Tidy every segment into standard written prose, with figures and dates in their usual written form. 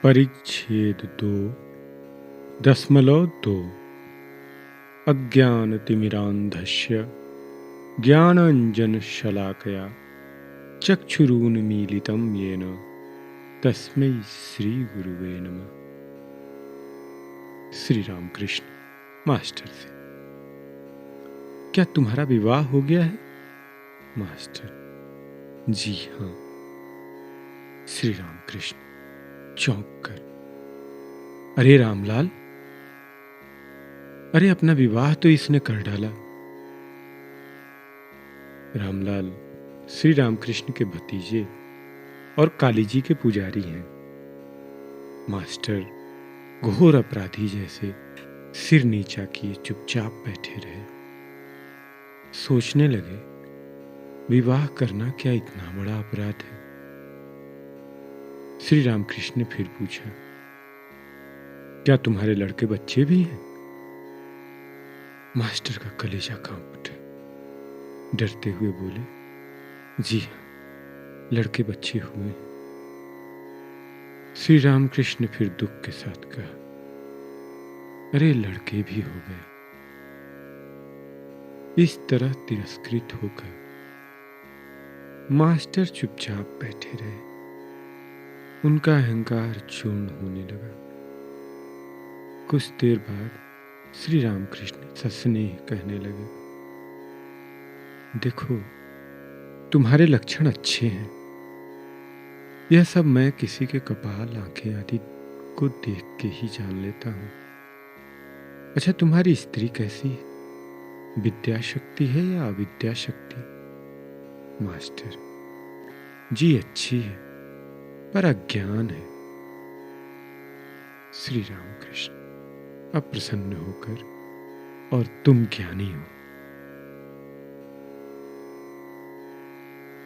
परिच्छेद 2 दशमलव 2 अज्ञानतिमिरान्धस्य ज्ञानाञ्जनशलाकया चक्षुरुन्मीलितं येन तस्मै श्रीगुरुवे नमः। श्री रामकृष्ण मास्टर से, क्या तुम्हारा विवाह हो गया है? मास्टर, जी हाँ। श्री रामकृष्ण चौंक कर, अरे रामलाल, अरे अपना विवाह तो इसने कर डाला। रामलाल श्री रामकृष्ण के भतीजे और काली जी के पुजारी हैं। मास्टर घोर अपराधी जैसे सिर नीचा किए चुपचाप बैठे रहे। सोचने लगे, विवाह करना क्या इतना बड़ा अपराध है? श्री रामकृष्ण ने फिर पूछा, क्या तुम्हारे लड़के बच्चे भी हैं? मास्टर का कलेजा कांप उठा। डरते हुए बोले, जी हाँ, लड़के बच्चे हुए। श्री रामकृष्ण ने फिर दुख के साथ कहा, अरे लड़के भी हो गए। इस तरह तिरस्कृत होकर मास्टर चुपचाप बैठे रहे। उनका अहंकार चूर्ण होने लगा। कुछ देर बाद श्री रामकृष्ण सस्नेह कहने लगे, देखो तुम्हारे लक्षण अच्छे हैं। यह सब मैं किसी के कपाल, आंखें आदि को देख के ही जान लेता हूं। अच्छा, तुम्हारी स्त्री कैसी है? विद्या शक्ति है या अविद्या शक्ति? मास्टर, जी अच्छी है, पर अज्ञान है। श्री रामकृष्ण अप्रसन्न होकर, और तुम ज्ञानी हो?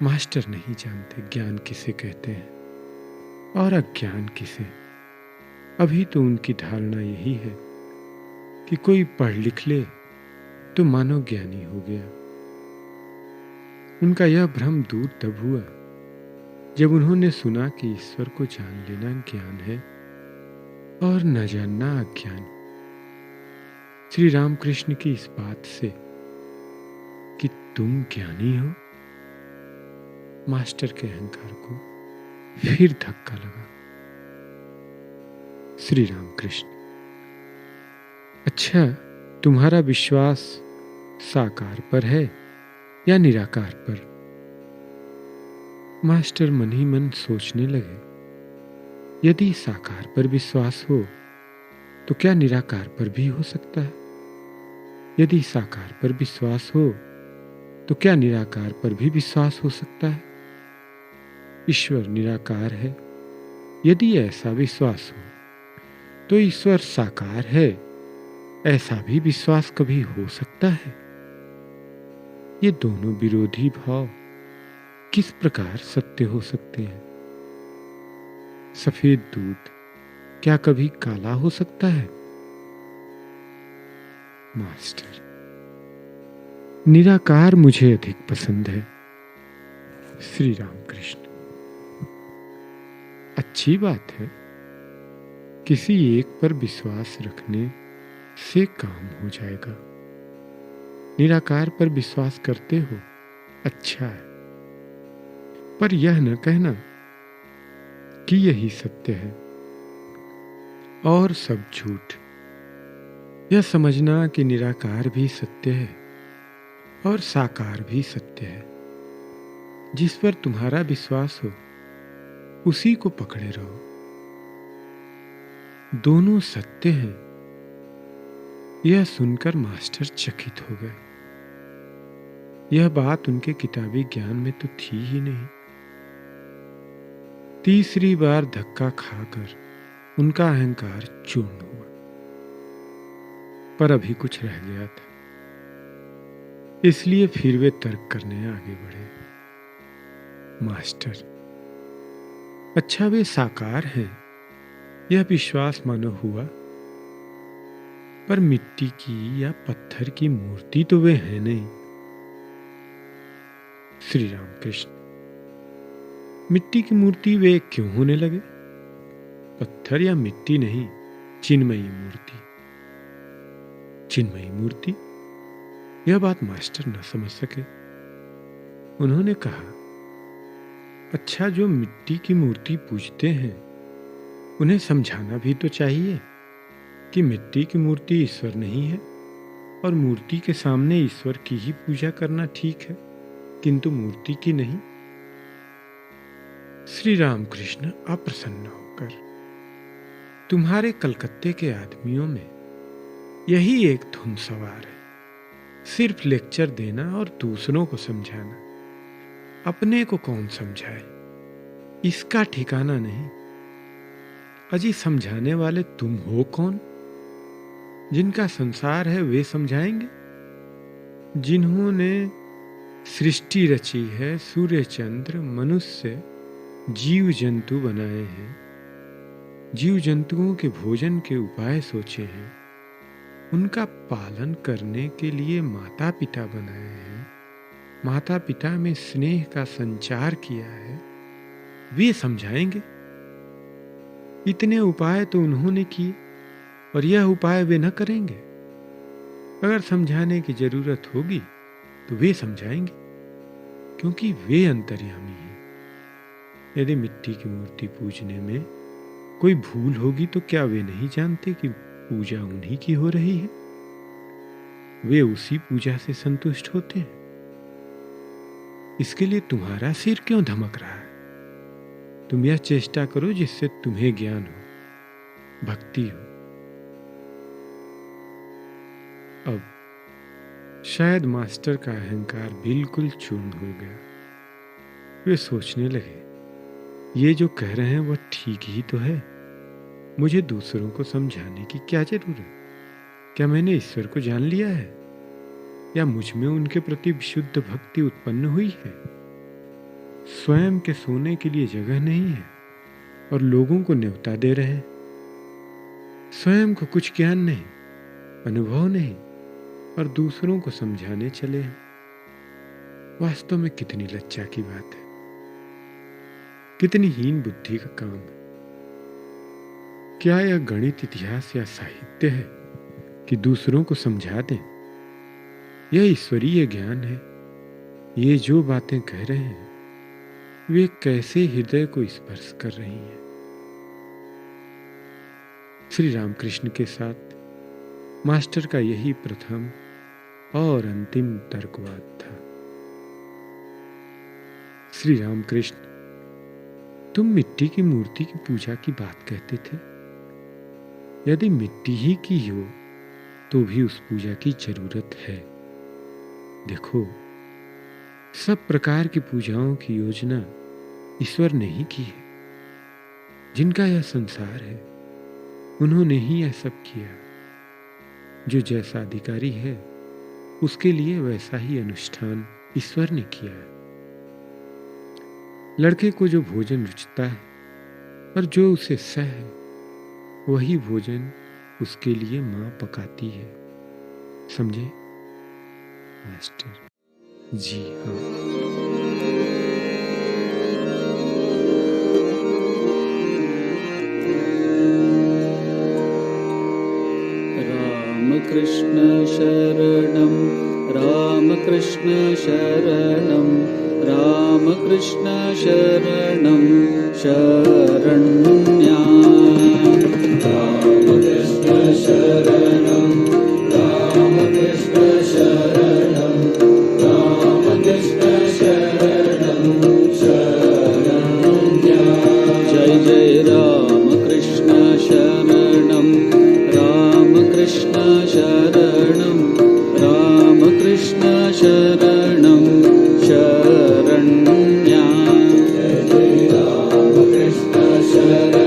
मास्टर नहीं जानते ज्ञान किसे कहते हैं और अज्ञान किसे। अभी तो उनकी धारणा यही है कि कोई पढ़ लिख ले तो मानो ज्ञानी हो गया। उनका यह भ्रम दूर तब हुआ जब उन्होंने सुना कि ईश्वर को जान लेना ज्ञान है और न जानना अज्ञान। श्री रामकृष्ण की इस बात से कि तुम ज्ञानी हो, मास्टर के अहंकार को फिर धक्का लगा। श्री रामकृष्ण, अच्छा तुम्हारा विश्वास साकार पर है या निराकार पर? मास्टर मन ही मन सोचने लगे, यदि साकार पर विश्वास हो तो क्या निराकार पर भी हो सकता है? यदि साकार पर विश्वास हो तो क्या निराकार पर भी विश्वास हो सकता है? ईश्वर निराकार है, यदि ऐसा विश्वास हो तो ईश्वर साकार है, ऐसा भी विश्वास कभी हो सकता है? ये दोनों विरोधी भाव किस प्रकार सत्य हो सकते हैं? सफेद दूध क्या कभी काला हो सकता है? मास्टर, निराकार मुझे अधिक पसंद है। श्री रामकृष्ण, अच्छी बात है, किसी एक पर विश्वास रखने से काम हो जाएगा। निराकार पर विश्वास करते हो, अच्छा है, पर यह न कहना कि यही सत्य है और सब झूठ। यह समझना कि निराकार भी सत्य है और साकार भी सत्य है। जिस पर तुम्हारा विश्वास हो उसी को पकड़े रहो। दोनों सत्य हैं। यह सुनकर मास्टर चकित हो गए। यह बात उनके किताबी ज्ञान में तो थी ही नहीं। तीसरी बार धक्का खाकर उनका अहंकार चूर्ण हुआ, पर अभी कुछ रह गया था, इसलिए फिर वे तर्क करने आगे बढ़े। मास्टर, अच्छा वे साकार हैं, यह विश्वास मानो हुआ, पर मिट्टी की या पत्थर की मूर्ति तो वे हैं नहीं। श्री रामकृष्ण, मिट्टी की मूर्ति वे क्यों होने लगे? पत्थर या मिट्टी नहीं, चिन्मयी मूर्ति। चिन्मयी मूर्ति, यह बात मास्टर न समझ सके। उन्होंने कहा, अच्छा, जो मिट्टी की मूर्ति पूजते हैं उन्हें समझाना भी तो चाहिए कि मिट्टी की मूर्ति ईश्वर नहीं है और मूर्ति के सामने ईश्वर की ही पूजा करना ठीक है, किंतु मूर्ति की नहीं। श्री रामकृष्ण अप्रसन्न होकर, तुम्हारे कलकत्ते के आदमियों में यही एक धुन सवार है, सिर्फ लेक्चर देना और दूसरों को समझाना। अपने को कौन समझाए, इसका ठिकाना नहीं। अजी, समझाने वाले तुम हो कौन? जिनका संसार है वे समझाएंगे? जिन्होंने सृष्टि रची है, सूर्य चंद्र मनुष्य जीव जंतु बनाए हैं, जीव जंतुओं के भोजन के उपाय सोचे हैं, उनका पालन करने के लिए माता पिता बनाए हैं, माता पिता में स्नेह का संचार किया है, वे समझाएंगे। इतने उपाय तो उन्होंने किए और यह उपाय वे न करेंगे। अगर समझाने की जरूरत होगी तो वे समझाएंगे, क्योंकि वे अंतर्यामी हैं। यदि मिट्टी की मूर्ति पूजने में कोई भूल होगी तो क्या वे नहीं जानते कि पूजा उन्हीं की हो रही है? वे उसी पूजा से संतुष्ट होते हैं। इसके लिए तुम्हारा सिर क्यों धमक रहा है? तुम यह चेष्टा करो जिससे तुम्हें ज्ञान हो, भक्ति हो। अब शायद मास्टर का अहंकार बिल्कुल चूर्ण हो गया। वे सोचने लगे, ये जो कह रहे हैं वह ठीक ही तो है। मुझे दूसरों को समझाने की क्या जरूरत? क्या मैंने ईश्वर को जान लिया है या मुझ में उनके प्रति विशुद्ध भक्ति उत्पन्न हुई है? स्वयं के सोने के लिए जगह नहीं है और लोगों को न्योता दे रहे हैं। स्वयं को कुछ ज्ञान नहीं, अनुभव नहीं और दूसरों को समझाने चले हैं। वास्तव में कितनी लज्जा की बात है, कितनी हीन बुद्धि का काम है। क्या यह गणित, इतिहास या साहित्य है कि दूसरों को समझा दें? यह ईश्वरीय ज्ञान है। ये जो बातें कह रहे हैं वे कैसे हृदय को स्पर्श कर रही हैं। श्री रामकृष्ण के साथ मास्टर का यही प्रथम और अंतिम तर्कवाद था। श्री रामकृष्ण, तुम मिट्टी की मूर्ति की पूजा की बात कहते थे। यदि मिट्टी ही की हो तो भी उस पूजा की जरूरत है। देखो, सब प्रकार की पूजाओं की योजना ईश्वर ने ही की है। जिनका यह संसार है उन्होंने ही यह सब किया। जो जैसा अधिकारी है उसके लिए वैसा ही अनुष्ठान ईश्वर ने किया है। लड़के को जो भोजन रुचता है और जो उसे सह वही भोजन उसके लिए मां पकाती है। समझे मास्टर? जी हाँ। रामकृष्ण शरणं रामकृष्ण शरणं रामकृष्ण शरणं शरण्या रामकृष्ण शरणं रामकृष्ण शरणं रामकृष्ण शरणं शरण्या। जय जय रामकृष्ण शरणं रामकृष्ण शरणं रामकृष्ण शरणं शरण्या। जय जय रामकृष्ण शरणं